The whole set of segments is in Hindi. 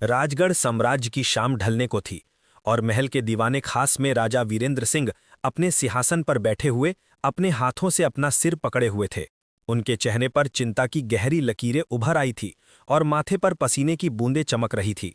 राजगढ़ साम्राज्य की शाम ढलने को थी और महल के दीवाने खास में राजा वीरेंद्र सिंह अपने सिंहासन पर बैठे हुए अपने हाथों से अपना सिर पकड़े हुए थे। उनके चेहरे पर चिंता की गहरी लकीरें उभर आई थी और माथे पर पसीने की बूंदें चमक रही थी।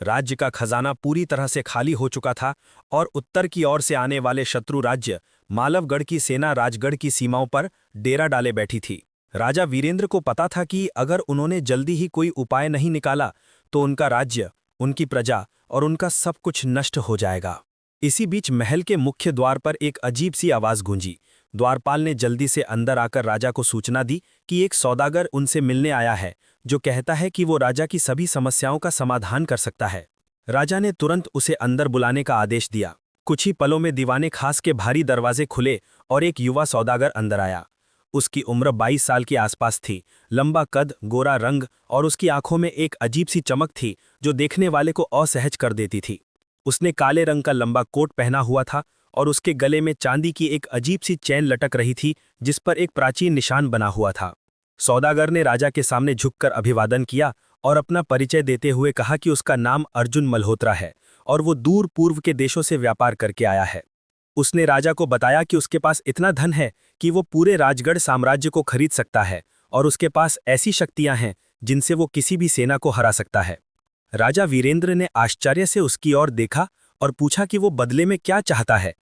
राज्य का खजाना पूरी तरह से खाली हो चुका था और उत्तर की ओर से आने वाले शत्रु राज्य मालवगढ़ की सेना राजगढ़ की सीमाओं पर डेरा डाले बैठी थी। राजा वीरेंद्र को पता था कि अगर उन्होंने जल्दी ही कोई उपाय नहीं निकाला तो उनका राज्य, उनकी प्रजा और उनका सब कुछ नष्ट हो जाएगा। इसी बीच महल के मुख्य द्वार पर एक अजीब सी आवाज गूंजी। द्वारपाल ने जल्दी से अंदर आकर राजा को सूचना दी कि एक सौदागर उनसे मिलने आया है जो कहता है कि वो राजा की सभी समस्याओं का समाधान कर सकता है। राजा ने तुरंत उसे अंदर बुलाने का आदेश दिया। कुछ ही पलों में दीवाने खास के भारी दरवाजे खुले और एक युवा सौदागर अंदर आया। उसकी उम्र 22 साल के आसपास थी। लंबा कद, गोरा रंग और उसकी आंखों में एक अजीब सी चमक थी जो देखने वाले को असहज कर देती थी। उसने काले रंग का लंबा कोट पहना हुआ था और उसके गले में चांदी की एक अजीब सी चैन लटक रही थी जिस पर एक प्राचीन निशान बना हुआ था। सौदागर ने राजा के सामने झुककर अभिवादन किया और अपना परिचय देते हुए कहा कि उसका नाम अर्जुन मल्होत्रा है और वो दूर पूर्व के देशों से व्यापार करके आया है। उसने राजा को बताया कि उसके पास इतना धन है कि वो पूरे राजगढ़ साम्राज्य को खरीद सकता है और उसके पास ऐसी शक्तियां हैं जिनसे वो किसी भी सेना को हरा सकता है। राजा वीरेंद्र ने आश्चर्य से उसकी ओर देखा और पूछा कि वो बदले में क्या चाहता है।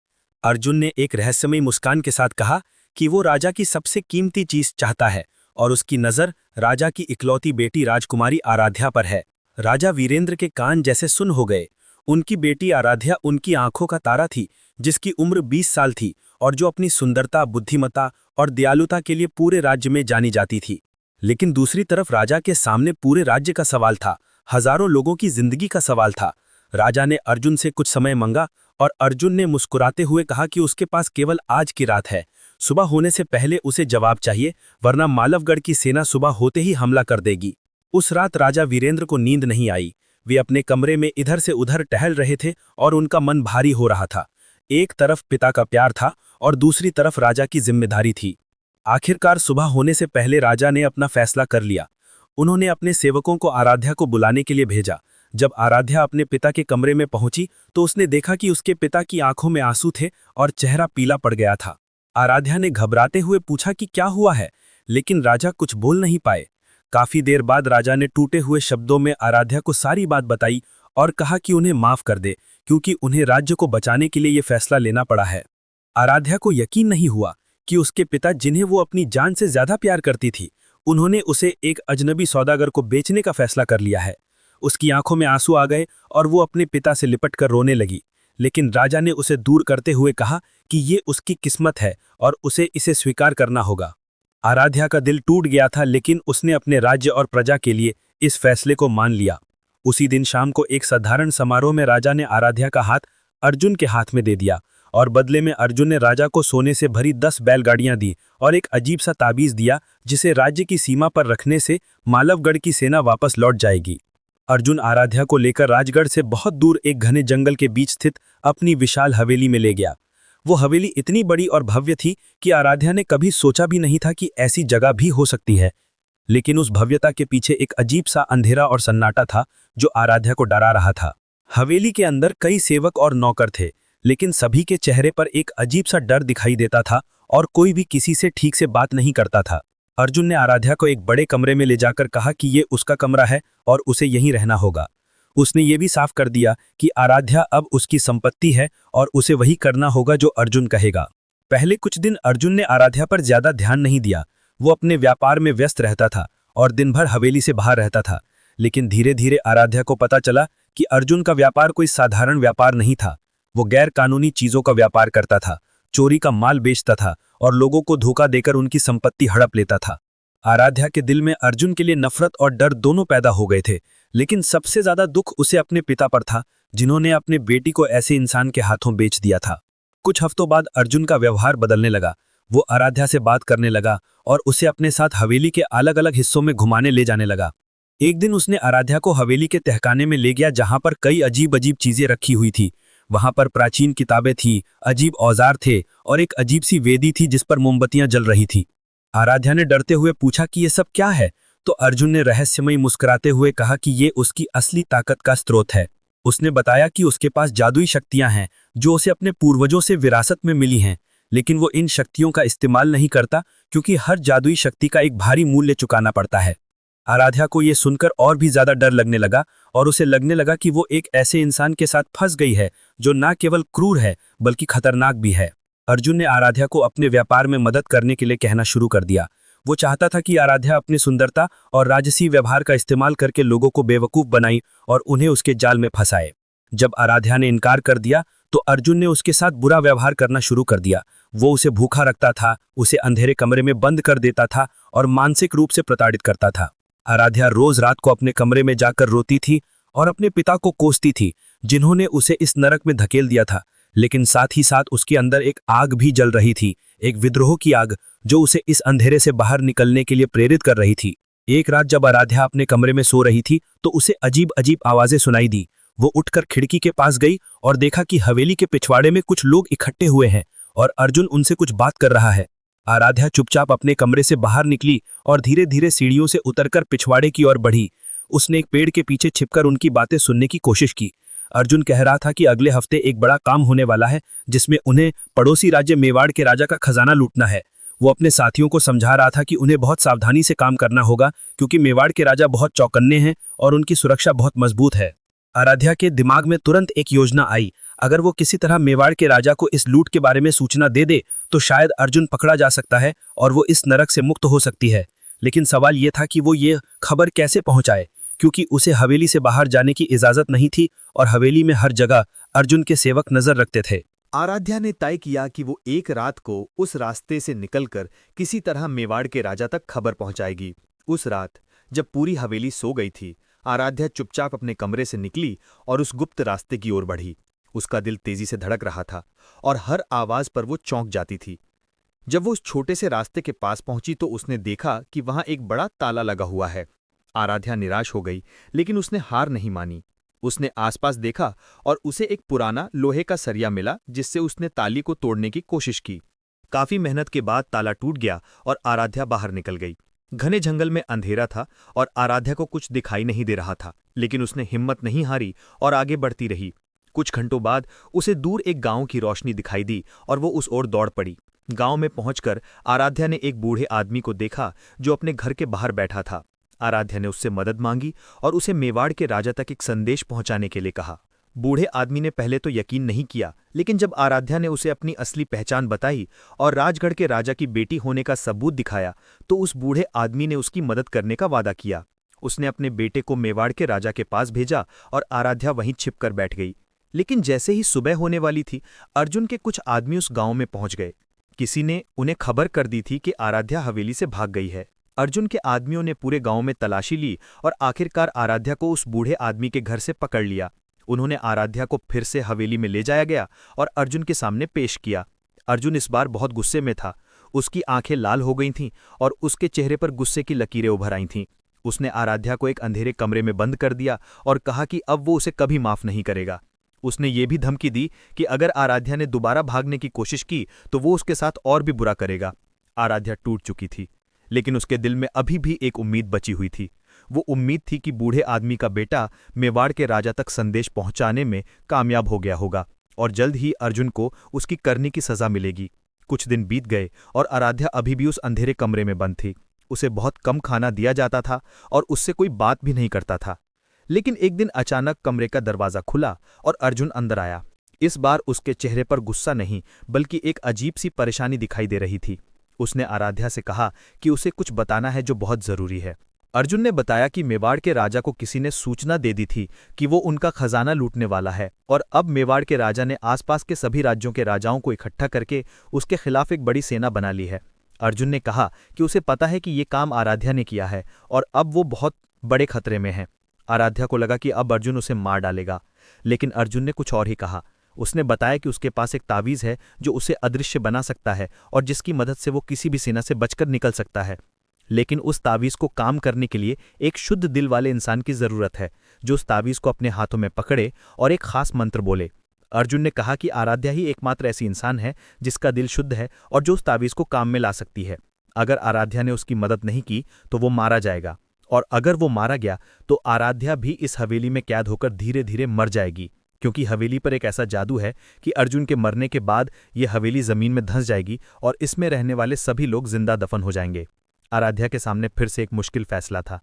अर्जुन ने एक रहस्यमयी मुस्कान के साथ कहा कि वो राजा की सबसे कीमती चीज चाहता है और उसकी नज़र राजा की इकलौती बेटी राजकुमारी आराध्या पर है। राजा वीरेंद्र के कान जैसे सुन हो गए। उनकी बेटी आराध्या उनकी आंखों का तारा थी जिसकी उम्र 20 साल थी और जो अपनी सुंदरता, बुद्धिमत्ता और दयालुता के लिए पूरे राज्य में जानी जाती थी। लेकिन दूसरी तरफ राजा के सामने पूरे राज्य का सवाल था, हजारों लोगों की जिंदगी का सवाल था। राजा ने अर्जुन से कुछ समय मांगा और अर्जुन ने मुस्कुराते हुए कहा कि उसके पास केवल आज की रात है। सुबह होने से पहले उसे जवाब चाहिए, वरना मालवगढ़ की सेना सुबह होते ही हमला कर देगी। उस रात राजा वीरेंद्र को नींद नहीं आई। वे अपने कमरे में इधर से उधर टहल रहे थे और उनका मन भारी हो रहा था। एक तरफ पिता का प्यार था और दूसरी तरफ राजा की जिम्मेदारी थी। आखिरकार सुबह होने से पहले राजा ने अपना फैसला कर लिया। उन्होंने अपने सेवकों को आराध्या को बुलाने के लिए भेजा। जब आराध्या अपने पिता के कमरे में पहुंची तो उसने देखा कि उसके पिता की आंखों में आंसू थे और चेहरा पीला पड़ गया था। आराध्या ने घबराते हुए पूछा कि क्या हुआ है, लेकिन राजा कुछ बोल नहीं पाए। काफी देर बाद राजा ने टूटे हुए शब्दों में आराध्या को सारी बात बताई और कहा कि उन्हें माफ कर दे क्योंकि उन्हें राज्य को बचाने के लिए ये फैसला लेना पड़ा है। आराध्या को यकीन नहीं हुआ कि उसके पिता, जिन्हें वो अपनी जान से ज्यादा प्यार करती थी, उन्होंने उसे एक अजनबी सौदागर को बेचने का फैसला कर लिया है। उसकी आंखों में आंसू आ गए और वो अपने पिता से लिपट कर रोने लगी। लेकिन राजा ने उसे दूर करते हुए कहा कि ये उसकी किस्मत है और उसे इसे स्वीकार करना होगा। आराध्या का दिल टूट गया था, लेकिन उसने अपने राज्य और प्रजा के लिए इस फैसले को मान लिया। उसी दिन शाम को एक साधारण समारोह में राजा ने आराध्या का हाथ अर्जुन के हाथ में दे दिया और बदले में अर्जुन ने राजा को सोने से भरी 10 बैलगाड़ियां दी और एक अजीब सा ताबीज दिया जिसे राज्य की सीमा पर रखने से मालवगढ़ की सेना वापस लौट जाएगी। अर्जुन आराध्या को लेकर राजगढ़ से बहुत दूर एक घने जंगल के बीच स्थित अपनी विशाल हवेली में ले गया। वो हवेली इतनी बड़ी और भव्य थी कि आराध्या ने कभी सोचा भी नहीं था कि ऐसी जगह भी हो सकती है। लेकिन उस भव्यता के पीछे एक अजीब सा अंधेरा और सन्नाटा था जो आराध्या को डरा रहा था। हवेली के अंदर कई सेवक और नौकर थे, लेकिन सभी के चेहरे पर एक अजीब सा डर दिखाई देता था और कोई भी किसी से ठीक से बात नहीं करता था। अर्जुन ने आराध्या को एक बड़े कमरे में ले जाकर कहा कि ये उसका कमरा है और उसे यहीं रहना होगा। उसने ये भी साफ कर दिया कि आराध्या अब उसकी संपत्ति है और उसे वही करना होगा जो अर्जुन कहेगा। पहले कुछ दिन अर्जुन ने आराध्या पर ज्यादा ध्यान नहीं दिया। वो अपने व्यापार में व्यस्त रहता था और दिन भर हवेली से बाहर रहता था। लेकिन धीरे धीरे आराध्या को पता चला कि अर्जुन का व्यापार कोई साधारण व्यापार नहीं था। वो गैर कानूनी चीजों का व्यापार करता था, चोरी का माल बेचता था और लोगों को धोखा देकर उनकी संपत्ति हड़प लेता था। आराध्या के दिल में अर्जुन के लिए नफरत और डर दोनों पैदा हो गए थे, लेकिन सबसे ज्यादा दुख उसे अपने पिता पर था जिन्होंने अपने बेटी को ऐसे इंसान के हाथों बेच दिया था। कुछ हफ्तों बाद अर्जुन का व्यवहार बदलने लगा। वो आराध्या से बात करने लगा और उसे अपने साथ हवेली के अलग अलग हिस्सों में घुमाने ले जाने लगा। एक दिन उसने आराध्या को हवेली के तहखाने में ले गया जहां पर कई अजीब अजीब चीजें रखी हुई थी। वहां पर प्राचीन किताबें थी, अजीब औजार थे और एक अजीब सी वेदी थी जिस पर मोमबत्तियां जल रही थी। आराध्या ने डरते हुए पूछा कि ये सब क्या है। तो अर्जुन ने रहस्यमयी मुस्कुराते हुए कहा कि ये उसकी असली ताकत का स्रोत है। उसने बताया कि उसके पास जादुई शक्तियां हैं जो उसे अपने पूर्वजों से विरासत में मिली हैं, लेकिन वो इन शक्तियों का इस्तेमाल नहीं करता क्योंकि हर जादुई शक्ति का एक भारी मूल्य चुकाना पड़ता है। आराध्या को ये सुनकर और भी ज्यादा डर लगने लगा और उसे लगने लगा कि वो एक ऐसे इंसान के साथ फंस गई है जो न केवल क्रूर है बल्कि खतरनाक भी है। अर्जुन ने आराध्या को अपने व्यापार में मदद करने के लिए कहना शुरू कर दिया। वो चाहता था कि आराध्या अपनी सुंदरता और राजसी व्यवहार का इस्तेमाल करके लोगों को बेवकूफ बनाई और उन्हें उसके जाल में फंसाए। जब आराध्या ने इनकार कर दिया तो अर्जुन ने उसके साथ बुरा व्यवहार करना शुरू कर दिया। वो उसे भूखा रखता था, उसे अंधेरे कमरे में बंद कर देता था और मानसिक रूप से प्रताड़ित करता था। आराध्या रोज रात को अपने कमरे में जाकर रोती थी और अपने पिता को कोसती थी, जिन्होंने उसे इस नरक में धकेल दिया था। लेकिन साथ ही साथ उसके अंदर एक आग भी जल रही थी, एक विद्रोह की आग जो उसे इस अंधेरे से बाहर निकलने के लिए प्रेरित कर रही थी। एक रात जब आराध्या अपने कमरे में सो रही थी तो उसे अजीब अजीब आवाजें सुनाई दी। वो उठकर खिड़की के पास गई और देखा कि हवेली के पिछवाड़े में कुछ लोग इकट्ठे हुए हैं और अर्जुन उनसे कुछ बात कर रहा है। आराध्या चुपचाप अपने कमरे से बाहर निकली और धीरे धीरे सीढ़ियों से उतरकर पिछवाड़े की ओर बढ़ी। उसने एक पेड़ के पीछे छिपकर उनकी बातें सुनने की कोशिश की। अर्जुन कह रहा था कि अगले हफ्ते एक बड़ा काम होने वाला है जिसमें उन्हें पड़ोसी राज्य मेवाड़ के राजा का खजाना लूटना है। वो अपने साथियों को समझा रहा था कि उन्हें बहुत सावधानी से काम करना होगा क्योंकि मेवाड़ के राजा बहुत चौकन्ने हैं और उनकी सुरक्षा बहुत मजबूत है। आराध्या के दिमाग में तुरंत एक योजना आई। अगर वो किसी तरह मेवाड़ के राजा को इस लूट के बारे में सूचना दे दे तो शायद अर्जुन पकड़ा जा सकता है और वो इस नरक से मुक्त हो सकती है। लेकिन सवाल ये था कि वो ये खबर कैसे पहुंचाए, क्योंकि उसे हवेली से बाहर जाने की इजाजत नहीं थी और हवेली में हर जगह अर्जुन के सेवक नजर रखते थे। आराध्या ने तय किया कि वो एक रात को उस रास्ते से निकलकर किसी तरह मेवाड़ के राजा तक खबर पहुंचाएगी। उस रात जब पूरी हवेली सो गई थी, आराध्या चुपचाप अपने कमरे से निकली और उस गुप्त रास्ते की ओर बढ़ी। उसका दिल तेजी से धड़क रहा था और हर आवाज पर वो चौंक जाती थी। जब वो उस छोटे से रास्ते के पास पहुंची तो उसने देखा कि वहां एक बड़ा ताला लगा हुआ है। आराध्या निराश हो गई, लेकिन उसने हार नहीं मानी। उसने आसपास देखा और उसे एक पुराना लोहे का सरिया मिला जिससे उसने ताली को तोड़ने की कोशिश की। काफी मेहनत के बाद ताला टूट गया और आराध्या बाहर निकल गई। घने जंगल में अंधेरा था और आराध्या को कुछ दिखाई नहीं दे रहा था, लेकिन उसने हिम्मत नहीं हारी और आगे बढ़ती रही। कुछ घंटों बाद उसे दूर एक गांव की रोशनी दिखाई दी और वो उस ओर दौड़ पड़ी। गांव में पहुंचकर आराध्या ने एक बूढ़े आदमी को देखा जो अपने घर के बाहर बैठा था। आराध्या ने उससे मदद मांगी और उसे मेवाड़ के राजा तक एक संदेश पहुंचाने के लिए कहा। बूढ़े आदमी ने पहले तो यकीन नहीं किया, लेकिन जब आराध्या ने उसे अपनी असली पहचान बताई और राजगढ़ के राजा की बेटी होने का सबूत दिखाया तो उस बूढ़े आदमी ने उसकी मदद करने का वादा किया। उसने अपने बेटे को मेवाड़ के राजा के पास भेजा और आराध्या वहीं छिपकर बैठ गई। लेकिन जैसे ही सुबह होने वाली थी, अर्जुन के कुछ आदमी उस गांव में पहुंच गए। किसी ने उन्हें खबर कर दी थी कि आराध्या हवेली से भाग गई है। अर्जुन के आदमियों ने पूरे गांव में तलाशी ली और आखिरकार आराध्या को उस बूढ़े आदमी के घर से पकड़ लिया। उन्होंने आराध्या को फिर से हवेली में ले जाया गया और अर्जुन के सामने पेश किया। अर्जुन इस बार बहुत गुस्से में था। उसकी आंखें लाल हो गई थीं और उसके चेहरे पर गुस्से की लकीरें उभर आई थीं। उसने आराध्या को एक अंधेरे कमरे में बंद कर दिया और कहा कि अब वो उसे कभी माफ नहीं करेगा। उसने ये भी धमकी दी कि अगर आराध्या ने दोबारा भागने की कोशिश की तो वो उसके साथ और भी बुरा करेगा। आराध्या टूट चुकी थी, लेकिन उसके दिल में अभी भी एक उम्मीद बची हुई थी। वो उम्मीद थी कि बूढ़े आदमी का बेटा मेवाड़ के राजा तक संदेश पहुंचाने में कामयाब हो गया होगा और जल्द ही अर्जुन को उसकी करने की सजा मिलेगी। कुछ दिन बीत गए और आराध्या अभी भी उस अंधेरे कमरे में बंद थी। उसे बहुत कम खाना दिया जाता था और उससे कोई बात भी नहीं करता था। लेकिन एक दिन अचानक कमरे का दरवाजा खुला और अर्जुन अंदर आया। इस बार उसके चेहरे पर गुस्सा नहीं बल्कि एक अजीब सी परेशानी दिखाई दे रही थी। उसने आराध्या से कहा कि उसे कुछ बताना है जो बहुत जरूरी है। अर्जुन ने बताया कि मेवाड़ के राजा को किसी ने सूचना दे दी थी कि वो उनका खजाना लूटने वाला है और अब मेवाड़ के राजा ने आसपास के सभी राज्यों के राजाओं को इकट्ठा करके उसके खिलाफ एक बड़ी सेना बना ली है। अर्जुन ने कहा कि उसे पता है कि ये काम आराध्या ने किया है और अब वो बहुत बड़े खतरे में है। आराध्या को लगा कि अब अर्जुन उसे मार डालेगा, लेकिन अर्जुन ने कुछ और ही कहा। उसने बताया कि उसके पास एक तावीज़ है जो उसे अदृश्य बना सकता है और जिसकी मदद से वो किसी भी सेना से बचकर निकल सकता है। लेकिन उस तावीज़ को काम करने के लिए एक शुद्ध दिल वाले इंसान की ज़रूरत है जो उस तावीज़ को अपने हाथों में पकड़े और एक खास मंत्र बोले। अर्जुन ने कहा कि आराध्या ही एकमात्र ऐसी इंसान है जिसका दिल शुद्ध है और जो उस तावीज़ को काम में ला सकती है। अगर आराध्या ने उसकी मदद नहीं की तो वो मारा जाएगा। और अगर वो मारा गया तो आराध्या भी इस हवेली में कैद होकर धीरे धीरे मर जाएगी, क्योंकि हवेली पर एक ऐसा जादू है कि अर्जुन के मरने के बाद ये हवेली जमीन में धंस जाएगी और इसमें रहने वाले सभी लोग जिंदा दफन हो जाएंगे। आराध्या के सामने फिर से एक मुश्किल फैसला था।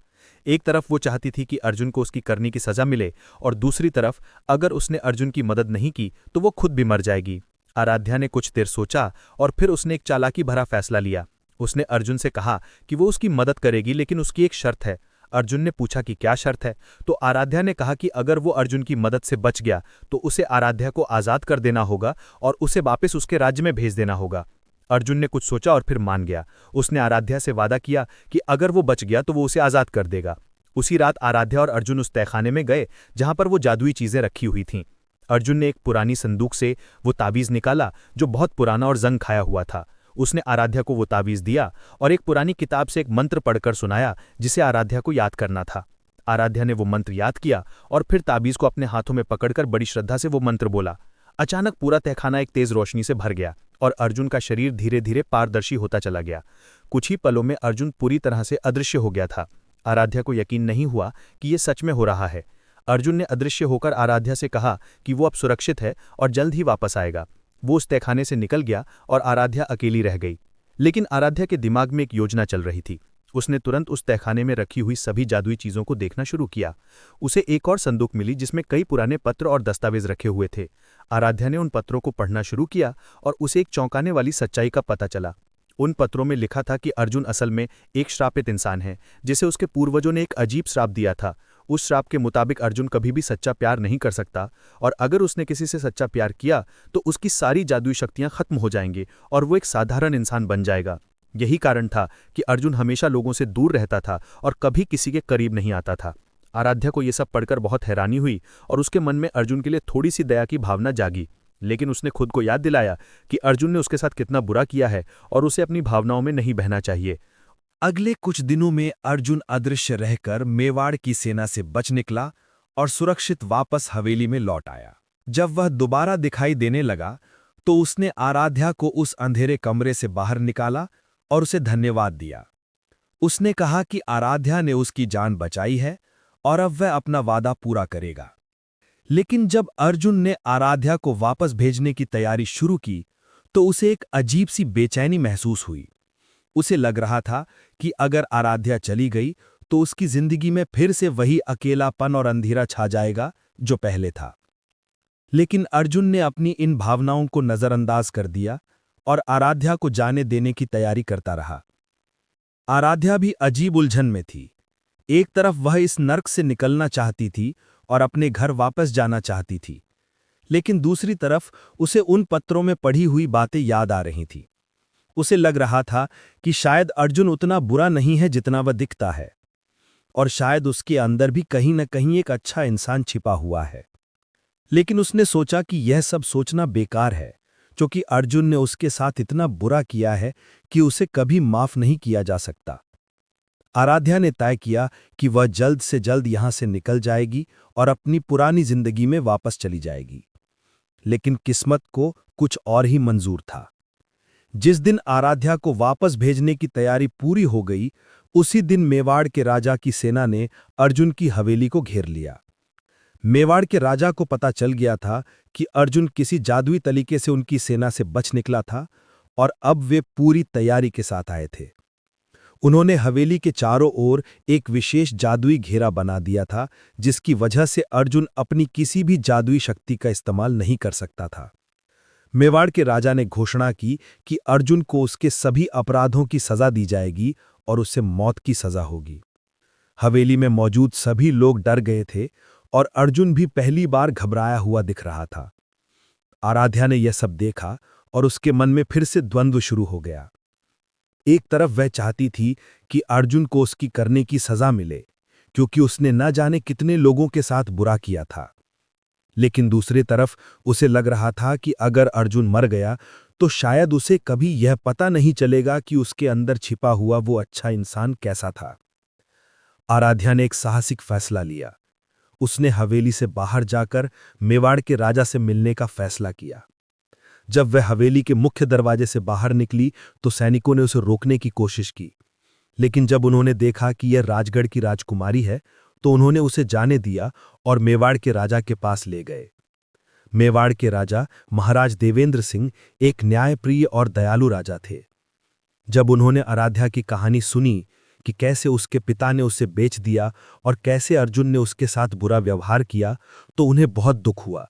एक तरफ वो चाहती थी कि अर्जुन को उसकी करनी की सजा मिले, और दूसरी तरफ अगर उसने अर्जुन की मदद नहीं की तो वो खुद भी मर जाएगी। आराध्या ने कुछ देर सोचा और फिर उसने एक चालाकी भरा फैसला लिया। उसने अर्जुन से कहा कि वो उसकी मदद करेगी, लेकिन उसकी एक शर्त है। अर्जुन ने पूछा कि क्या शर्त है, तो आराध्या ने कहा कि अगर वो अर्जुन की मदद से बच गया तो उसे आराध्या को आज़ाद कर देना होगा और उसे वापस उसके राज्य में भेज देना होगा। अर्जुन ने कुछ सोचा और फिर मान गया। उसने आराध्या से वादा किया कि अगर वो बच गया तो वो उसे आज़ाद कर देगा। उसी रात आराध्या और अर्जुन उस तहखाने में गए जहां पर वो जादुई चीज़ें रखी हुई थीं। अर्जुन ने एक पुरानी संदूक से वो ताबीज़ निकाला जो बहुत पुराना और जंग खाया हुआ था। उसने आराध्या को वो ताबीज़ दिया और एक पुरानी किताब से एक मंत्र पढ़कर सुनाया जिसे आराध्या को याद करना था। आराध्या ने वो मंत्र याद किया और फिर ताबीज़ को अपने हाथों में पकड़कर बड़ी श्रद्धा से वो मंत्र बोला। अचानक पूरा तहखाना एक तेज रोशनी से भर गया और अर्जुन का शरीर धीरे धीरे पारदर्शी होता चला गया। कुछ ही पलों में अर्जुन पूरी तरह से अदृश्य हो गया था। आराध्या को यकीन नहीं हुआ कि ये सच में हो रहा है। अर्जुन ने अदृश्य होकर आराध्या से कहा कि वो अब सुरक्षित है और जल्द ही वापस आएगा। वो उस तहखाने से निकल गया और आराध्या अकेली रह गई। लेकिन आराध्या के दिमाग में एक योजना चल रही थी। उसने तुरंत उस तहखाने में रखी हुई सभी जादुई चीज़ों को देखना शुरू किया। उसे एक और संदूक मिली जिसमें कई पुराने पत्र और दस्तावेज रखे हुए थे। आराध्या ने उन पत्रों को पढ़ना शुरू किया और उसे एक चौंकाने वाली सच्चाई का पता चला। उन पत्रों में लिखा था कि अर्जुन असल में एक श्रापित इंसान है जिसे उसके पूर्वजों ने एक अजीब श्राप दिया था। उस श्राप के मुताबिक अर्जुन कभी भी सच्चा प्यार नहीं कर सकता, और अगर उसने किसी से सच्चा प्यार किया तो उसकी सारी जादुई शक्तियां खत्म हो जाएंगी और वो एक साधारण इंसान बन जाएगा। यही कारण था कि अर्जुन हमेशा लोगों से दूर रहता था और कभी किसी के करीब नहीं आता था। आराध्या को यह सब पढ़कर बहुत हैरानी हुई और उसके मन में अर्जुन के लिए थोड़ी सी दया की भावना जागी। लेकिन उसने खुद को याद दिलाया कि अर्जुन ने उसके साथ कितना बुरा किया है और उसे अपनी भावनाओं में नहीं बहना चाहिए। अगले कुछ दिनों में अर्जुन अदृश्य रहकर मेवाड़ की सेना से बच निकला और सुरक्षित वापस हवेली में लौट आया। जब वह दोबारा दिखाई देने लगा तो उसने आराध्या को उस अंधेरे कमरे से बाहर निकाला और उसे धन्यवाद दिया। उसने कहा कि आराध्या ने उसकी जान बचाई है और अब वह अपना वादा पूरा करेगा। लेकिन जब अर्जुन ने आराध्या को वापस भेजने की तैयारी शुरू की तो उसे एक अजीब सी बेचैनी महसूस हुई। उसे लग रहा था कि अगर आराध्या चली गई तो उसकी जिंदगी में फिर से वही अकेलापन और अंधेरा छा जाएगा जो पहले था। लेकिन अर्जुन ने अपनी इन भावनाओं को नजरअंदाज कर दिया और आराध्या को जाने देने की तैयारी करता रहा। आराध्या भी अजीब उलझन में थी। एक तरफ वह इस नर्क से निकलना चाहती थी और अपने घर वापस जाना चाहती थी, लेकिन दूसरी तरफ उसे उन पत्रों में पढ़ी हुई बातें याद आ रही थीं। उसे लग रहा था कि शायद अर्जुन उतना बुरा नहीं है जितना वह दिखता है, और शायद उसके अंदर भी कहीं न कहीं एक अच्छा इंसान छिपा हुआ है। लेकिन उसने सोचा कि यह सब सोचना बेकार है, क्योंकि अर्जुन ने उसके साथ इतना बुरा किया है कि उसे कभी माफ नहीं किया जा सकता। आराध्या ने तय किया कि वह जल्द से जल्द यहां से निकल जाएगी और अपनी पुरानी जिंदगी में वापस चली जाएगी। लेकिन किस्मत को कुछ और ही मंजूर था। जिस दिन आराध्या को वापस भेजने की तैयारी पूरी हो गई, उसी दिन मेवाड़ के राजा की सेना ने अर्जुन की हवेली को घेर लिया। मेवाड़ के राजा को पता चल गया था कि अर्जुन किसी जादुई तरीके से उनकी सेना से बच निकला था और अब वे पूरी तैयारी के साथ आए थे। उन्होंने हवेली के चारों ओर एक विशेष जादुई घेरा बना दिया था, जिसकी वजह से अर्जुन अपनी किसी भी जादुई शक्ति का इस्तेमाल नहीं कर सकता था। मेवाड़ के राजा ने घोषणा की कि अर्जुन को उसके सभी अपराधों की सजा दी जाएगी और उसे मौत की सजा होगी। हवेली में मौजूद सभी लोग डर गए थे और अर्जुन भी पहली बार घबराया हुआ दिख रहा था। आराध्या ने यह सब देखा और उसके मन में फिर से द्वंद्व शुरू हो गया। एक तरफ वह चाहती थी कि अर्जुन को उसकी करने की सजा मिले, क्योंकि उसने न जाने कितने लोगों के साथ बुरा किया था। लेकिन दूसरी तरफ उसे लग रहा था कि अगर अर्जुन मर गया तो शायद उसे कभी यह पता नहीं चलेगा कि उसके अंदर छिपा हुआ वो अच्छा इंसान कैसा था। आराध्या ने एक साहसिक फैसला लिया। उसने हवेली से बाहर जाकर मेवाड़ के राजा से मिलने का फैसला किया। जब वह हवेली के मुख्य दरवाजे से बाहर निकली तो सैनिकों ने उसे रोकने की कोशिश की, लेकिन जब उन्होंने देखा कि यह राजगढ़ की राजकुमारी है तो उन्होंने उसे जाने दिया और मेवाड़ के राजा के पास ले गए। मेवाड़ के राजा महाराज देवेंद्र सिंह एक न्यायप्रिय और दयालु राजा थे। जब उन्होंने आराध्या की कहानी सुनी कि कैसे उसके पिता ने उसे बेच दिया और कैसे अर्जुन ने उसके साथ बुरा व्यवहार किया, तो उन्हें बहुत दुख हुआ।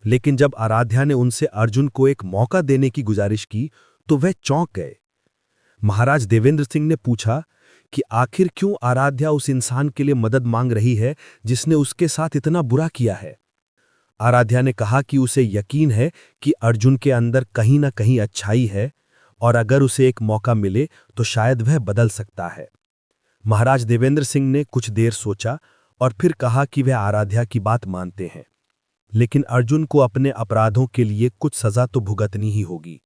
लेकिन जब आराध्या ने उनसे अर्जुन को एक मौका देने की गुजारिश की तो वह चौंक गए। महाराज देवेंद्र सिंह ने पूछा कि आखिर क्यों आराध्या उस इंसान के लिए मदद मांग रही है जिसने उसके साथ इतना बुरा किया है। आराध्या ने कहा कि उसे यकीन है कि अर्जुन के अंदर कहीं ना कहीं अच्छाई है और अगर उसे एक मौका मिले तो शायद वह बदल सकता है। महाराज देवेंद्र सिंह ने कुछ देर सोचा और फिर कहा कि वह आराध्या की बात मानते हैं, लेकिन अर्जुन को अपने अपराधों के लिए कुछ सजा तो भुगतनी ही होगी।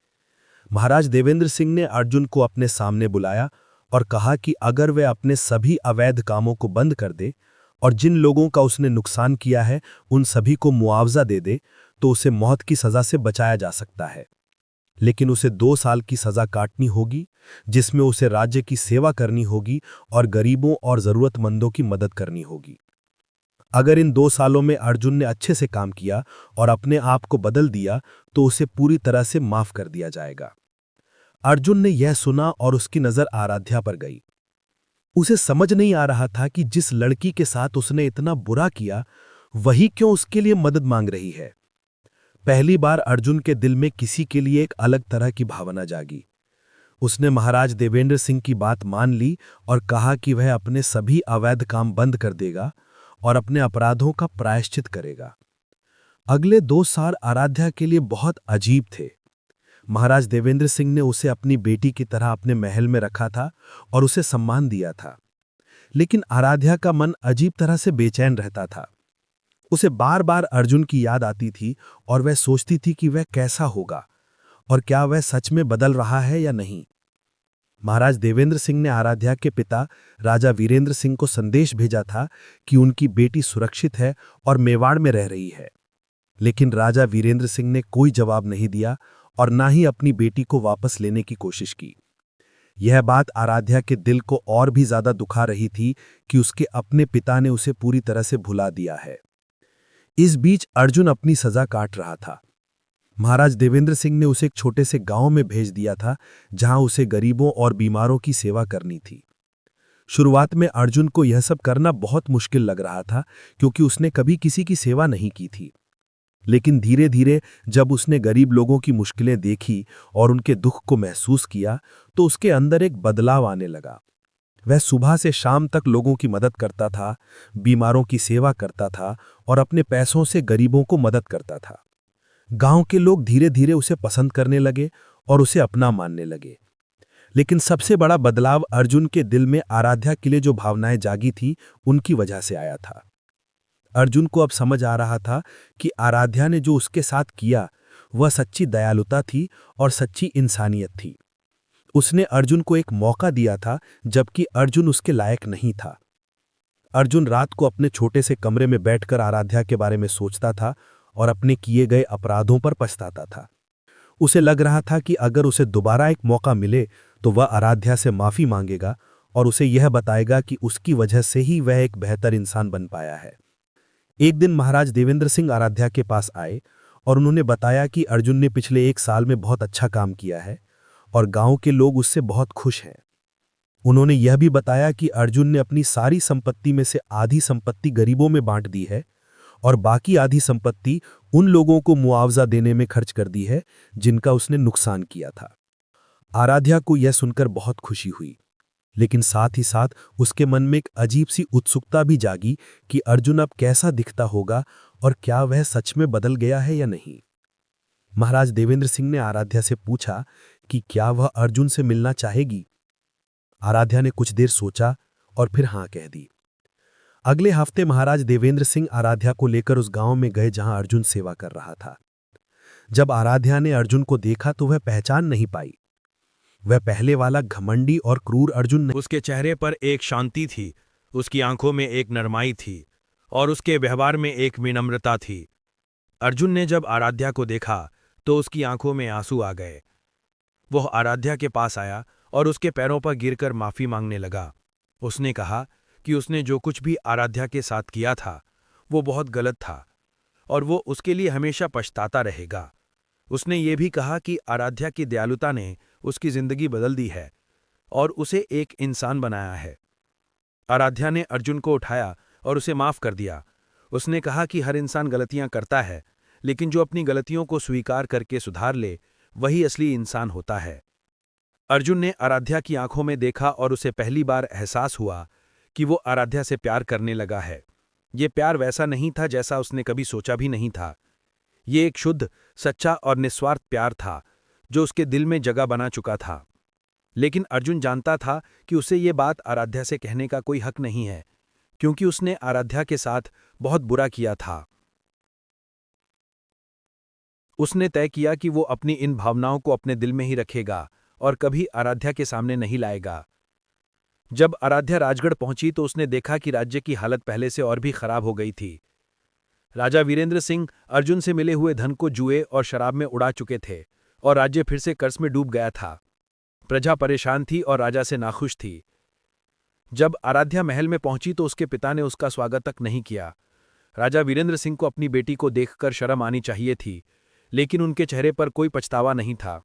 महाराज देवेंद्र सिंह ने अर्जुन को अपने सामने बुलाया और कहा कि अगर वह अपने सभी अवैध कामों को बंद कर दे और जिन लोगों का उसने नुकसान किया है उन सभी को मुआवजा दे दे तो उसे मौत की सजा से बचाया जा सकता है। लेकिन उसे 2 साल की सजा काटनी होगी, जिसमें उसे राज्य की सेवा करनी होगी और गरीबों और जरूरतमंदों की मदद करनी होगी। अगर इन 2 सालों में अर्जुन ने अच्छे से काम किया और अपने आप को बदल दिया तो उसे पूरी तरह से माफ कर दिया जाएगा। अर्जुन ने यह सुना और उसकी नजर आराध्या पर गई। उसे समझ नहीं आ रहा था कि जिस लड़की के साथ उसने इतना बुरा किया वही क्यों उसके लिए मदद मांग रही है। पहली बार अर्जुन के दिल में किसी के लिए एक अलग तरह की भावना जागी। उसने महाराज देवेंद्र सिंह की बात मान ली और कहा कि वह अपने सभी अवैध काम बंद कर देगा और अपने अपराधों का प्रायश्चित करेगा। अगले 2 साल आराध्या के लिए बहुत अजीब थे। महाराज देवेंद्र सिंह ने उसे अपनी बेटी की तरह अपने महल में रखा था और उसे सम्मान दिया था, लेकिन आराध्या का मन अजीब तरह से बेचैन रहता था। उसे बार बार अर्जुन की याद आती थी और वह सोचती थी कि वह कैसा होगा और क्या वह सच में बदल रहा है या नहीं। महाराज देवेंद्र सिंह ने आराध्या के पिता राजा वीरेंद्र सिंह को संदेश भेजा था कि उनकी बेटी सुरक्षित है और मेवाड़ में रह रही है, लेकिन राजा वीरेंद्र सिंह ने कोई जवाब नहीं दिया और ना ही अपनी बेटी को वापस लेने की कोशिश की। यह बात आराध्या के दिल को और भी ज्यादा दुखा रही थी कि उसके अपने पिता ने उसे पूरी तरह से भुला दिया है। इस बीच अर्जुन अपनी सजा काट रहा था। महाराज देवेंद्र सिंह ने उसे एक छोटे से गांव में भेज दिया था जहां उसे गरीबों और बीमारों की सेवा करनी थी। शुरुआत में अर्जुन को यह सब करना बहुत मुश्किल लग रहा था क्योंकि उसने कभी किसी की सेवा नहीं की थी, लेकिन धीरे धीरे जब उसने गरीब लोगों की मुश्किलें देखी और उनके दुख को महसूस किया तो उसके अंदर एक बदलाव आने लगा। वह सुबह से शाम तक लोगों की मदद करता था, बीमारों की सेवा करता था और अपने पैसों से गरीबों को मदद करता था। गांव के लोग धीरे धीरे उसे पसंद करने लगे और उसे अपना मानने लगे। लेकिन सबसे बड़ा बदलाव अर्जुन के दिल में आराध्या के लिए जो भावनाएं जागी थी उनकी वजह से आया था। अर्जुन को अब समझ आ रहा था कि आराध्या ने जो उसके साथ किया वह सच्ची दयालुता थी और सच्ची इंसानियत थी। उसने अर्जुन को एक मौका दिया था जबकि अर्जुन उसके लायक नहीं था। अर्जुन रात को अपने छोटे से कमरे में बैठकर आराध्या के बारे में सोचता था और अपने किए गए अपराधों पर पछताता था। उसे लग रहा था कि अगर उसे दोबारा एक मौका मिले तो वह आराध्या से माफी मांगेगा और उसे यह बताएगा कि उसकी वजह से ही वह एक बेहतर इंसान बन पाया है। एक दिन महाराज देवेंद्र सिंह आराध्या के पास आए और उन्होंने बताया कि अर्जुन ने पिछले 1 साल में बहुत अच्छा काम किया है और गांव के लोग उससे बहुत खुश हैं। उन्होंने यह भी बताया कि अर्जुन ने अपनी सारी संपत्ति में से आधी संपत्ति गरीबों में बांट दी है और बाकी आधी संपत्ति उन लोगों को मुआवजा देने में खर्च कर दी है जिनका उसने नुकसान किया था। आराध्या को यह सुनकर बहुत खुशी हुई, लेकिन साथ ही साथ उसके मन में एक अजीब सी उत्सुकता भी जागी कि अर्जुन अब कैसा दिखता होगा और क्या वह सच में बदल गया है या नहीं। महाराज देवेंद्र सिंह ने आराध्या से पूछा कि क्या वह अर्जुन से मिलना चाहेगी। आराध्या ने कुछ देर सोचा और फिर हां कह दी। अगले हफ्ते महाराज देवेंद्र सिंह आराध्या को लेकर उस गांव में गए जहां अर्जुन सेवा कर रहा था। जब आराध्या ने अर्जुन को देखा तो वह पहचान नहीं पाई। वह पहले वाला घमंडी और क्रूर अर्जुन नहीं। उसके चेहरे पर एक शांति थी, उसकी आंखों में एक नरमाई थी और उसके व्यवहार में एक विनम्रता थी। अर्जुन ने जब आराध्या को देखा तो उसकी आंखों में आंसू आ गए। वह आराध्या के पास आया और उसके पैरों पर गिरकर माफी मांगने लगा। उसने कहा कि उसने जो कुछ भी आराध्या के साथ किया था वो बहुत गलत था और वो उसके लिए हमेशा पछताता रहेगा। उसने ये भी कहा कि आराध्या की दयालुता ने उसकी जिंदगी बदल दी है और उसे एक इंसान बनाया है। आराध्या ने अर्जुन को उठाया और उसे माफ कर दिया। उसने कहा कि हर इंसान गलतियां करता है, लेकिन जो अपनी गलतियों को स्वीकार करके सुधार ले वही असली इंसान होता है। अर्जुन ने आराध्या की आंखों में देखा और उसे पहली बार एहसास हुआ कि वो आराध्या से प्यार करने लगा है। ये प्यार वैसा नहीं था जैसा उसने कभी सोचा भी नहीं था। ये एक शुद्ध, सच्चा और निस्वार्थ प्यार था जो उसके दिल में जगह बना चुका था। लेकिन अर्जुन जानता था कि उसे ये बात आराध्या से कहने का कोई हक नहीं है, क्योंकि उसने आराध्या के साथ बहुत बुरा किया था। उसने तय किया कि वो अपनी इन भावनाओं को अपने दिल में ही रखेगा और कभी आराध्या के सामने नहीं लाएगा। जब आराध्या राजगढ़ पहुंची तो उसने देखा कि राज्य की हालत पहले से और भी खराब हो गई थी। राजा वीरेंद्र सिंह अर्जुन से मिले हुए धन को जुए और शराब में उड़ा चुके थे और राज्य फिर से कर्ज में डूब गया था। प्रजा परेशान थी और राजा से नाखुश थी। जब आराध्या महल में पहुंची तो उसके पिता ने उसका स्वागत तक नहीं किया। राजा वीरेंद्र सिंह को अपनी बेटी को देखकर शर्म आनी चाहिए थी, लेकिन उनके चेहरे पर कोई पछतावा नहीं था।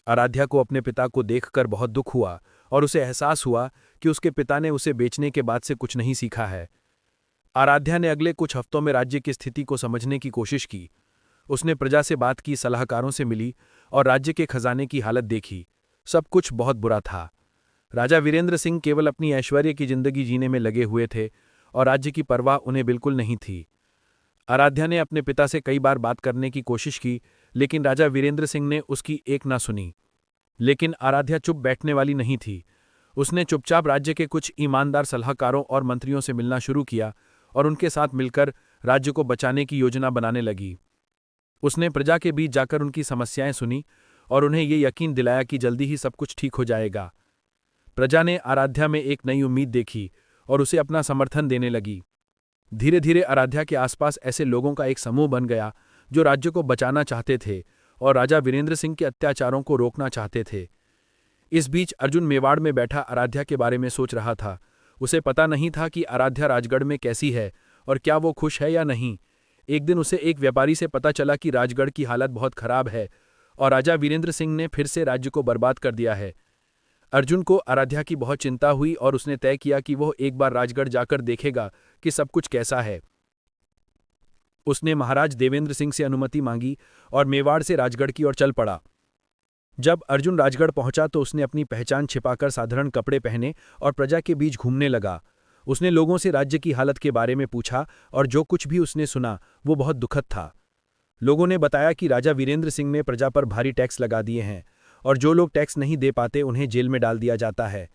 आराध्या को अपने पिता को देखकर बहुत दुख हुआ और उसे एहसास हुआ कि उसके पिता ने उसे बेचने के बाद से कुछ नहीं सीखा है। आराध्या ने अगले कुछ हफ्तों में राज्य की स्थिति को समझने की कोशिश की। उसने प्रजा से बात की, सलाहकारों से मिली और राज्य के खजाने की हालत देखी। सब कुछ बहुत बुरा था। राजा वीरेंद्र सिंह केवल अपनी ऐश्वर्य की जिंदगी जीने में लगे हुए थे और राज्य की परवाह उन्हें बिल्कुल नहीं थी। आराध्या ने अपने पिता से कई बार बात करने की कोशिश की, लेकिन राजा वीरेंद्र सिंह ने उसकी एक ना सुनी। लेकिन आराध्या चुप बैठने वाली नहीं थी। उसने चुपचाप राज्य के कुछ ईमानदार सलाहकारों और मंत्रियों से मिलना शुरू किया और उनके साथ मिलकर राज्य को बचाने की योजना बनाने लगी। उसने प्रजा के बीच जाकर उनकी समस्याएं सुनी और उन्हें ये यकीन दिलाया कि जल्दी ही सब कुछ ठीक हो जाएगा। प्रजा ने आराध्या में एक नई उम्मीद देखी और उसे अपना समर्थन देने लगी। धीरे धीरे आराध्या के आसपास ऐसे लोगों का एक समूह बन गया जो राज्य को बचाना चाहते थे और राजा वीरेंद्र सिंह के अत्याचारों को रोकना चाहते थे। इस बीच अर्जुन मेवाड़ में बैठा आराध्या के बारे में सोच रहा था। उसे पता नहीं था कि आराध्या राजगढ़ में कैसी है और क्या वो खुश है या नहीं। एक दिन उसे एक व्यापारी से पता चला कि राजगढ़ की हालत बहुत खराब है और राजा वीरेंद्र सिंह ने फिर से राज्य को बर्बाद कर दिया है। अर्जुन को आराध्या की बहुत चिंता हुई और उसने तय किया कि वह एक बार राजगढ़ जाकर देखेगा कि सब कुछ कैसा है। उसने महाराज देवेंद्र सिंह से अनुमति मांगी और मेवाड़ से राजगढ़ की ओर चल पड़ा। जब अर्जुन राजगढ़ पहुंचा तो उसने अपनी पहचान छिपाकर साधारण कपड़े पहने और प्रजा के बीच घूमने लगा। उसने लोगों से राज्य की हालत के बारे में पूछा और जो कुछ भी उसने सुना वो बहुत दुखद था। लोगों ने बताया कि राजा वीरेंद्र सिंह ने प्रजा पर भारी टैक्स लगा दिए हैं और जो लोग टैक्स नहीं दे पाते उन्हें जेल में डाल दिया जाता है।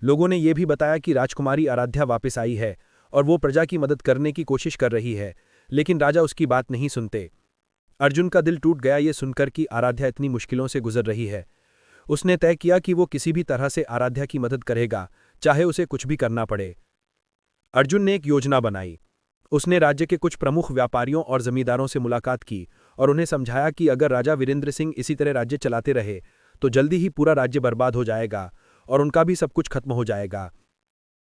लोगों ने यह भी बताया कि राजकुमारी आराध्या वापस आई है और वो प्रजा की मदद करने की कोशिश कर रही है, लेकिन राजा उसकी बात नहीं सुनते। अर्जुन का दिल टूट गया ये सुनकर कि आराध्या इतनी मुश्किलों से गुजर रही है। उसने तय किया कि वो किसी भी तरह से आराध्या की मदद करेगा, चाहे उसे कुछ भी करना पड़े। अर्जुन ने एक योजना बनाई। उसने राज्य के कुछ प्रमुख व्यापारियों और जमींदारों से मुलाकात की और उन्हें समझाया कि अगर राजा वीरेंद्र सिंह इसी तरह राज्य चलाते रहे तो जल्दी ही पूरा राज्य बर्बाद हो जाएगा और उनका भी सब कुछ खत्म हो जाएगा।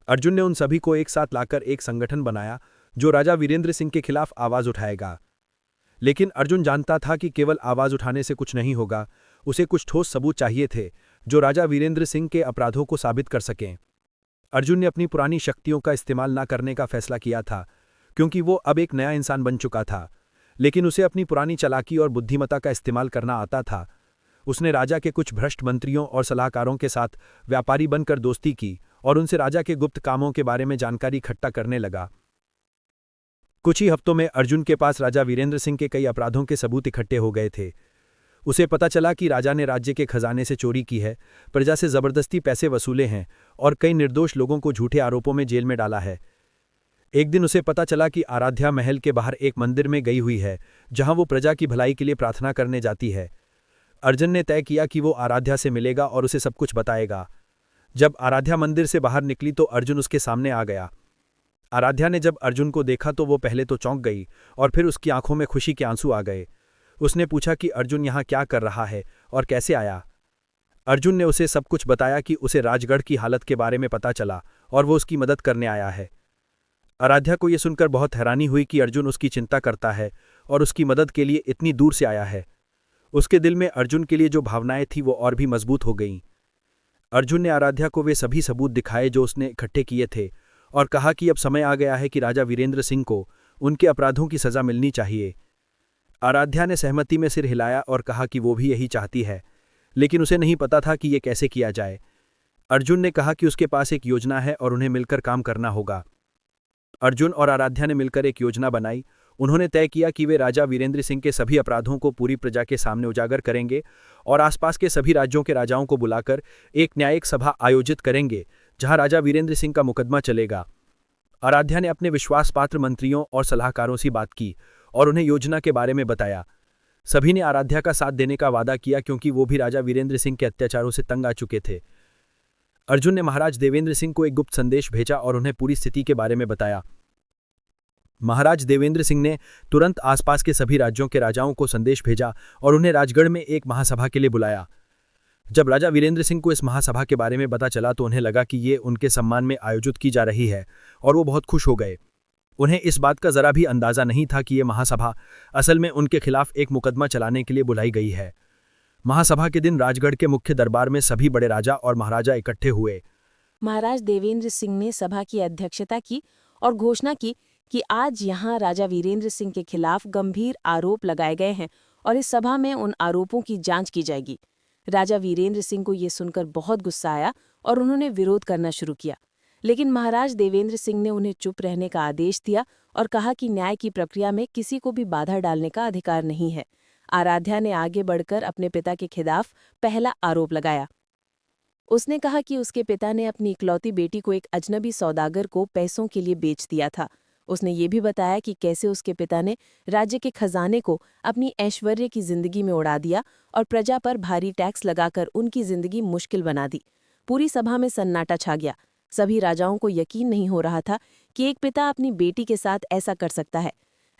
अर्जुन ने उन सभी को एक साथ लाकर एक संगठन बनाया जो राजा वीरेंद्र सिंह के खिलाफ आवाज उठाएगा। लेकिन अर्जुन जानता था कि केवल आवाज उठाने से कुछ नहीं होगा। उसे कुछ ठोस सबूत चाहिए थे जो राजा वीरेंद्र सिंह के अपराधों को साबित कर सकें। अर्जुन ने अपनी पुरानी शक्तियों का इस्तेमाल न करने का फैसला किया था, क्योंकि वो अब एक नया इंसान बन चुका था, लेकिन उसे अपनी पुरानी चालाकी और बुद्धिमत्ता का इस्तेमाल करना आता था। उसने राजा के कुछ भ्रष्ट मंत्रियों और सलाहकारों के साथ व्यापारी बनकर दोस्ती की और उनसे राजा के गुप्त कामों के बारे में जानकारी इकट्ठा करने लगा। कुछ ही हफ्तों में अर्जुन के पास राजा वीरेंद्र सिंह के कई अपराधों के सबूत इकट्ठे हो गए थे। उसे पता चला कि राजा ने राज्य के खजाने से चोरी की है, प्रजा से जबरदस्ती पैसे वसूले हैं और कई निर्दोष लोगों को झूठे आरोपों में जेल में डाला है। एक दिन उसे पता चला कि आराध्या महल के बाहर एक मंदिर में गई हुई है, जहां वो प्रजा की भलाई के लिए प्रार्थना करने जाती है। अर्जुन ने तय किया कि वो आराध्या से मिलेगा और उसे सब कुछ बताएगा। जब आराध्या मंदिर से बाहर निकली तो अर्जुन उसके सामने आ गया। आराध्या ने जब अर्जुन को देखा तो वो पहले तो चौंक गई और फिर उसकी आंखों में खुशी के आंसू आ गए। उसने पूछा कि अर्जुन यहाँ क्या कर रहा है और कैसे आया। अर्जुन ने उसे सब कुछ बताया कि उसे राजगढ़ की हालत के बारे में पता चला और वो उसकी मदद करने आया है। आराध्या को यह सुनकर बहुत हैरानी हुई कि अर्जुन उसकी चिंता करता है और उसकी मदद के लिए इतनी दूर से आया है। उसके दिल में अर्जुन के लिए जो भावनाएं थी वो और भी मजबूत हो गईं। अर्जुन ने आराध्या को वे सभी सबूत दिखाए जो उसने इकट्ठे किए थे और कहा कि अब समय आ गया है कि राजा वीरेंद्र सिंह को उनके अपराधों की सजा मिलनी चाहिए। आराध्या ने सहमति में सिर हिलाया और कहा कि वो भी यही चाहती है, लेकिन उसे नहीं पता था कि ये कैसे किया जाए। अर्जुन ने कहा कि उसके पास एक योजना है और उन्हें मिलकर काम करना होगा। अर्जुन और आराध्या ने मिलकर एक योजना बनाई। उन्होंने तय किया कि वे राजा वीरेंद्र सिंह के सभी अपराधों को पूरी प्रजा के सामने उजागर करेंगे और आसपास के सभी राज्यों के राजाओं को बुलाकर एक न्यायिक सभा आयोजित करेंगे जहां राजा वीरेंद्र सिंह का मुकदमा चलेगा। आराध्या ने अपने विश्वास पात्र मंत्रियों और सलाहकारों से बात की और उन्हें योजना के बारे में बताया। सभी ने आराध्या का साथ देने का वादा किया क्योंकि वो भी राजा वीरेंद्र सिंह के अत्याचारों से तंग आ चुके थे। अर्जुन ने महाराज देवेंद्र सिंह को एक गुप्त संदेश भेजा और उन्हें पूरी स्थिति के बारे में बताया। महाराज देवेंद्र सिंह ने तुरंत आसपास के सभी राज्यों के राजाओं को संदेश भेजा और उन्हें राजगढ़ में एक महासभा के लिए बुलाया। जब राजा वीरेंद्र सिंह को इस महासभा के बारे में पता चला तो उन्हें लगा कि ये उनके सम्मान में आयोजित की जा रही है और वो बहुत खुश हो गए। उन्हें इस बात का जरा भी अंदाजा नहीं था कि ये महासभा असल में उनके खिलाफ एक मुकदमा चलाने के लिए बुलाई गई है। महासभा के दिन राजगढ़ के मुख्य दरबार में सभी बड़े राजा और महाराजा इकट्ठे हुए। महाराज देवेंद्र सिंह ने सभा की अध्यक्षता की और घोषणा की कि आज यहाँ राजा वीरेंद्र सिंह के खिलाफ गंभीर आरोप लगाए गए हैं और इस सभा में उन आरोपों की जांच की जाएगी। राजा वीरेंद्र सिंह को ये सुनकर बहुत गुस्सा आया और उन्होंने विरोध करना शुरू किया, लेकिन महाराज देवेंद्र सिंह ने उन्हें चुप रहने का आदेश दिया और कहा कि न्याय की प्रक्रिया में किसी को भी बाधा डालने का अधिकार नहीं है। आराध्या ने आगे बढ़कर अपने पिता के खिलाफ पहला आरोप लगाया। उसने कहा कि उसके पिता ने अपनी इकलौती बेटी को एक अजनबी सौदागर को पैसों के लिए बेच दिया था। उसने ये भी बताया कि कैसे उसके पिता ने राज्य के खजाने को अपनी ऐश्वर्य की जिंदगी में उड़ा दिया और प्रजा पर भारी टैक्स लगाकर उनकी जिंदगी मुश्किल बना दी। पूरी सभा में सन्नाटा छा गया। सभी राजाओं को यकीन नहीं हो रहा था कि एक पिता अपनी बेटी के साथ ऐसा कर सकता है।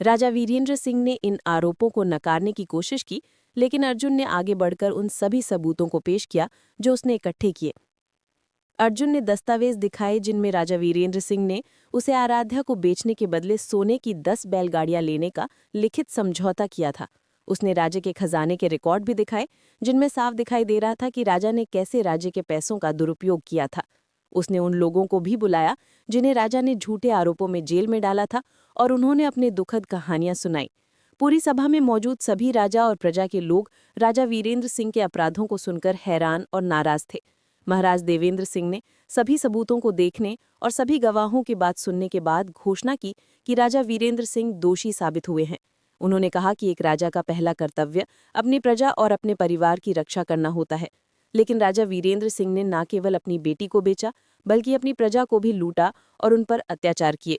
राजा वीरेंद्र सिंह ने इन आरोपों को नकारने की कोशिश की, लेकिन अर्जुन ने आगे बढ़कर उन सभी सबूतों को पेश किया जो उसने इकट्ठे किए। अर्जुन ने दस्तावेज दिखाए जिनमें राजा वीरेंद्र सिंह ने उसे आराध्या को बेचने के बदले सोने की 10 बैलगाड़ियां लेने का लिखित समझौता किया था। उसने राज्य के खजाने के रिकॉर्ड भी दिखाए जिनमें साफ दिखाई दे रहा था कि राजा ने कैसे राज्य के पैसों का दुरुपयोग किया था। उसने उन लोगों को भी बुलाया जिन्हें राजा ने झूठे आरोपों में जेल में डाला था और उन्होंने अपने दुखद कहानियां सुनाई। पूरी सभा में मौजूद सभी राजा और प्रजा के लोग राजा वीरेंद्र सिंह के अपराधों को सुनकर हैरान और नाराज थे। महाराज देवेंद्र सिंह ने सभी सबूतों को देखने और सभी गवाहों की बात सुनने के बाद घोषणा की कि राजा वीरेंद्र सिंह दोषी साबित हुए हैं। उन्होंने कहा कि एक राजा का पहला कर्तव्य अपनी प्रजा और अपने परिवार की रक्षा करना होता है, लेकिन राजा वीरेंद्र सिंह ने न केवल अपनी बेटी को बेचा बल्कि अपनी प्रजा को भी लूटा और उन पर अत्याचार किए।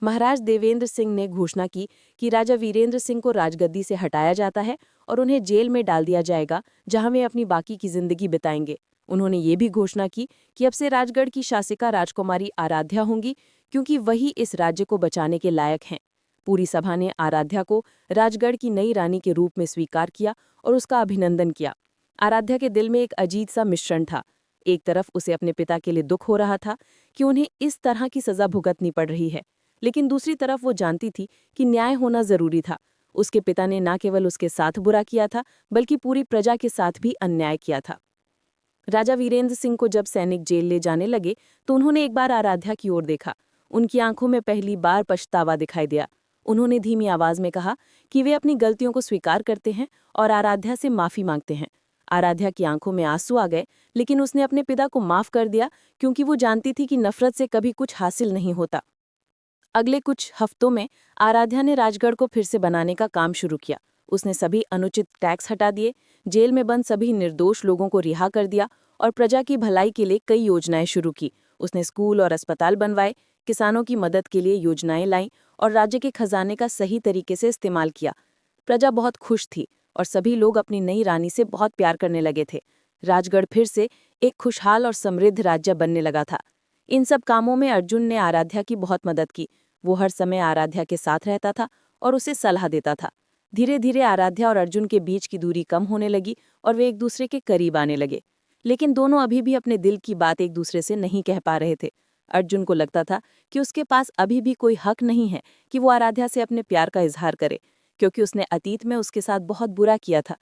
महाराज देवेंद्र सिंह ने घोषणा की कि राजा वीरेंद्र सिंह को राजगद्दी से हटाया जाता है और उन्हें जेल में डाल दिया जाएगा जहां वे अपनी बाकी की जिंदगी बिताएंगे। उन्होंने ये भी घोषणा की कि अब से राजगढ़ की शासिका राजकुमारी आराध्या होंगी क्योंकि वही इस राज्य को बचाने के लायक हैं। पूरी सभा ने आराध्या को राजगढ़ की नई रानी के रूप में स्वीकार किया और उसका अभिनंदन किया। आराध्या के दिल में एक अजीब सा मिश्रण था। एक तरफ उसे अपने पिता के लिए दुख हो रहा था कि उन्हें इस तरह की सजा भुगतनी पड़ रही है, लेकिन दूसरी तरफ वो जानती थी कि न्याय होना जरूरी था। उसके पिता ने न केवल उसके साथ बुरा किया था बल्कि पूरी प्रजा के साथ भी अन्याय किया था। राजा वीरेंद्र सिंह को जब सैनिक जेल ले जाने लगे तो उन्होंने एक बार आराध्या की ओर देखा। उनकी आंखों में पहली बार पछतावा दिखाई दिया। उन्होंने धीमी आवाज में कहा कि वे अपनी गलतियों को स्वीकार करते हैं और आराध्या से माफी मांगते हैं। आराध्या की आंखों में आंसू आ गए, लेकिन उसने अपने पिता को माफ कर दिया क्योंकि वो जानती थी कि नफरत से कभी कुछ हासिल नहीं होता। अगले कुछ हफ्तों में आराध्या ने राजगढ़ को फिर से बनाने का काम शुरू किया। उसने सभी अनुचित टैक्स हटा दिए, जेल में बंद सभी निर्दोष लोगों को रिहा कर दिया और प्रजा की भलाई के लिए कई योजनाएं शुरू की। उसने स्कूल और अस्पताल बनवाए, किसानों की मदद के लिए योजनाएं लाई और राज्य के खजाने का सही तरीके से इस्तेमाल किया। प्रजा बहुत खुश थी और सभी लोग अपनी नई रानी से बहुत प्यार करने लगे थे। राजगढ़ फिर से एक खुशहाल और समृद्ध राज्य बनने लगा था। इन सब कामों में अर्जुन ने आराध्या की बहुत मदद की। वो हर समय आराध्या के साथ रहता था और उसे सलाह देता था। धीरे धीरे आराध्या और अर्जुन के बीच की दूरी कम होने लगी और वे एक दूसरे के करीब आने लगे। लेकिन दोनों अभी भी अपने दिल की बात एक दूसरे से नहीं कह पा रहे थे। अर्जुन को लगता था कि उसके पास अभी भी कोई हक नहीं है कि वो आराध्या से अपने प्यार का इजहार करे, क्योंकि उसने अतीत में उसके साथ बहुत बुरा किया था।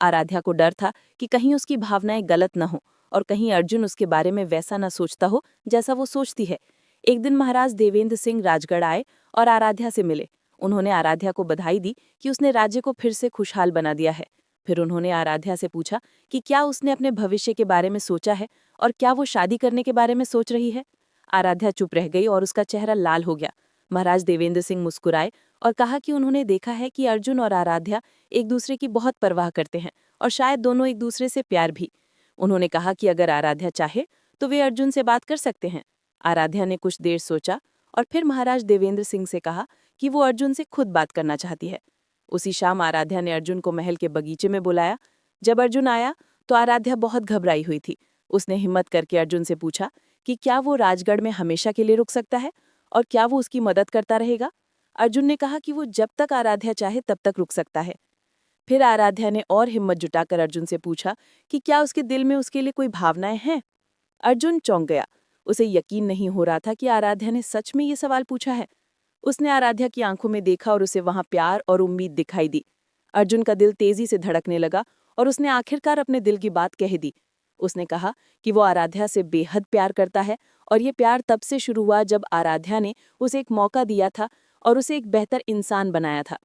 आराध्या को डर था कि कहीं उसकी भावनाएं गलत न हो और कहीं अर्जुन उसके बारे में वैसा न सोचता हो जैसा वो सोचती है। एक दिन महाराज देवेंद्र सिंह राजगढ़ आए और आराध्या से मिले। उन्होंने आराध्या को बधाई दी कि उसने राज्य को फिर से खुशहाल बना दिया है। फिर उन्होंने आराध्या से पूछा कि क्या उसने अपने भविष्य के बारे में सोचा है और क्या वो शादी करने के बारे में सोच रही है। आराध्या चुप रह गई और उसका चेहरा लाल हो गया। महाराज देवेंद्र सिंह मुस्कुराए और कहा कि उन्होंने देखा है कि अर्जुन और आराध्या एक दूसरे की बहुत परवाह करते हैं और शायद दोनों एक दूसरे से प्यार भी। उन्होंने कहा कि अगर आराध्या चाहे तो वे अर्जुन से बात कर सकते हैं। आराध्या ने कुछ देर सोचा और फिर महाराज देवेंद्र सिंह से कहा कि वो अर्जुन से खुद बात करना चाहती है। उसी शाम आराध्या ने अर्जुन को महल के बगीचे में बुलाया। जब अर्जुन आया तो आराध्या बहुत घबराई हुई थी। उसने हिम्मत करके अर्जुन से पूछा कि क्या वो राजगढ़ में हमेशा के लिए रुक सकता है और क्या वो उसकी मदद करता रहेगा। अर्जुन ने कहा कि वो जब तक आराध्या चाहे तब तक रुक सकता है। फिर आराध्या ने और हिम्मत जुटाकर अर्जुन से पूछा कि क्या उसके दिल में उसके लिए कोई भावनाएं हैं। अर्जुन चौंक गया। उसे यकीन नहीं हो रहा था कि आराध्या ने सच में ये सवाल पूछा है। उसने आराध्या की आंखों में देखा और उसे वहां प्यार और उम्मीद दिखाई दी। अर्जुन का दिल तेजी से धड़कने लगा और उसने आखिरकार अपने दिल की बात कह दी। उसने कहा कि वो आराध्या से बेहद प्यार करता है और ये प्यार तब से शुरू हुआ जब आराध्या ने उसे एक मौका दिया था और उसे एक बेहतर इंसान बनाया था।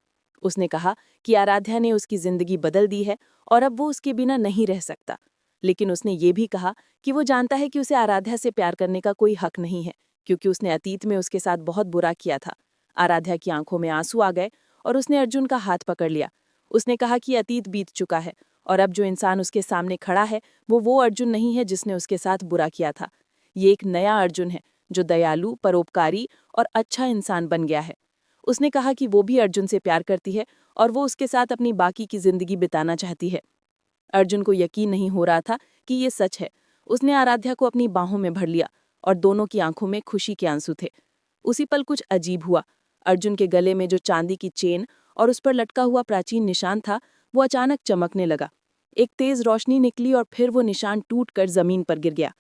उसने कहा कि आराध्या ने उसकी जिंदगी बदल दी है और अब वो उसके बिना नहीं रह सकता। लेकिन उसने ये भी कहा कि वो जानता है कि उसे आराध्या से प्यार करने का कोई हक नहीं है, क्योंकि उसने अतीत में उसके साथ बहुत बुरा किया था। आराध्या की आंखों में आंसू आ गए और उसने अर्जुन का हाथ पकड़ लिया। उसने कहा कि अतीत बीत चुका है और अब जो इंसान उसके सामने खड़ा है वो अर्जुन नहीं है जिसने उसके साथ बुरा किया था। ये एक नया अर्जुन है जो दयालु, परोपकारी और अच्छा इंसान बन गया है। उसने कहा कि वो भी अर्जुन से प्यार करती है और वो उसके साथ अपनी बाकी की जिंदगी बिताना चाहती है। अर्जुन को यकीन नहीं हो रहा था कि ये सच है। उसने आराध्या को अपनी बाहों में भर लिया और दोनों की आंखों में खुशी के आंसू थे। उसी पल कुछ अजीब हुआ। अर्जुन के गले में जो चांदी की चेन और उस पर लटका हुआ प्राचीन निशान था वो अचानक चमकने लगा। एक तेज रोशनी निकली और फिर वो निशान टूटकर जमीन पर गिर गया।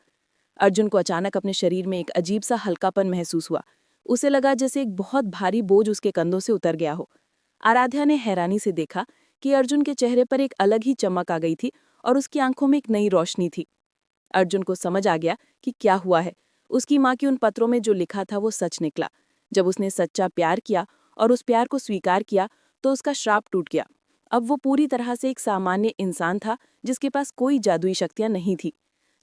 अर्जुन को अचानक अपने शरीर में एक अजीब सा हल्कापन महसूस हुआ। उसे लगा जैसे एक बहुत भारी बोझ उसके कंधों से उतर गया हो। आराध्या ने हैरानी से देखा कि अर्जुन के चेहरे पर एक अलग ही चमक आ गई थी और उसकी आंखों में एक नई रोशनी थी। अर्जुन को समझ आ गया कि क्या हुआ है। उसकी माँ के उन पत्रों में जो लिखा था वो सच निकला। जब उसने सच्चा प्यार किया और उस प्यार को स्वीकार किया तो उसका श्राप टूट गया। अब वो पूरी तरह से एक सामान्य इंसान था जिसके पास कोई जादुई शक्तियां नहीं थी।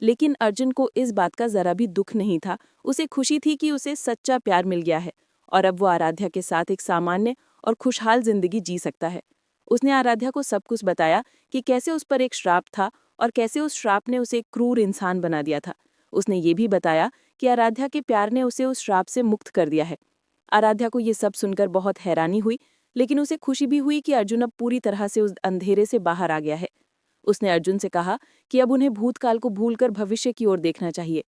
लेकिन अर्जुन को इस बात का जरा भी दुख नहीं था। उसे खुशी थी कि उसे सच्चा प्यार मिल गया है और अब वो आराध्या के साथ एक सामान्य और खुशहाल जिंदगी जी सकता है। उसने आराध्या को सब कुछ बताया कि कैसे उस पर एक श्राप था और कैसे उस श्राप ने उसे एक क्रूर इंसान बना दिया था। उसने ये भी बताया कि आराध्या के प्यार ने उसे उस श्राप से मुक्त कर दिया है। आराध्या को ये सब सुनकर बहुत हैरानी हुई, लेकिन उसे खुशी भी हुई कि अर्जुन अब पूरी तरह से उस अंधेरे से बाहर आ गया है। उसने अर्जुन से कहा कि अब उन्हें भूतकाल को भूलकर भविष्य की ओर देखना चाहिए।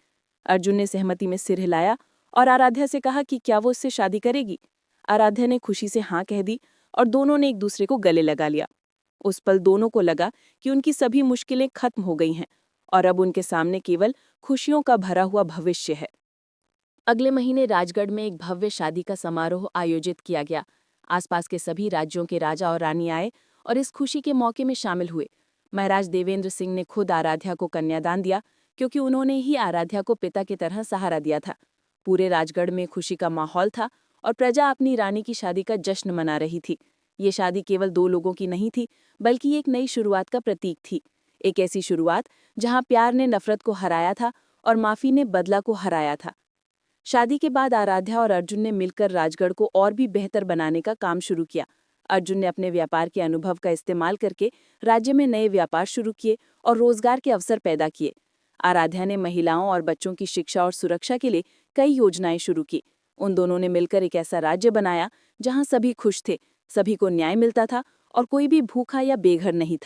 अर्जुन ने सहमति में सिर हिलाया और आराध्या से कहा कि क्या वो उससे शादी करेगी। आराध्या ने खुशी से हाँ कह दी और दोनों ने एक दूसरे को गले लगा लिया। उस पल दोनों को लगा कि उनकी सभी मुश्किलें खत्म हो गई हैं और अब उनके सामने केवल खुशियों का भरा हुआ भविष्य है। अगले महीने राजगढ़ में एक भव्य शादी का समारोह आयोजित किया गया। आसपास के सभी राज्यों के राजा और रानी आए और इस खुशी के मौके में शामिल हुए। महाराज देवेंद्र सिंह ने खुद आराध्या को कन्यादान दिया, क्योंकि उन्होंने ही आराध्या को पिता की तरह सहारा दिया था। पूरे राजगढ़ में खुशी का माहौल था और प्रजा अपनी रानी की शादी का जश्न मना रही थी। ये शादी केवल दो लोगों की नहीं थी, बल्कि एक नई शुरुआत का प्रतीक थी। एक ऐसी शुरुआत जहां प्यार ने नफरत को हराया था और माफी ने बदला को हराया था। शादी के बाद आराध्या और अर्जुन ने मिलकर राजगढ़ को और भी बेहतर बनाने का काम शुरू किया। अर्जुन ने अपने व्यापार के अनुभव का इस्तेमाल करके राज्य में नए व्यापार शुरू किए और रोजगार के अवसर पैदा किए। आराध्या ने महिलाओं और बच्चों की शिक्षा और सुरक्षा के लिए कई योजनाएं शुरू की। उन दोनों ने मिलकर एक ऐसा राज्य बनाया जहां सभी खुश थे, सभी को न्याय मिलता था और कोई भी भूखा या बेघर नहीं था।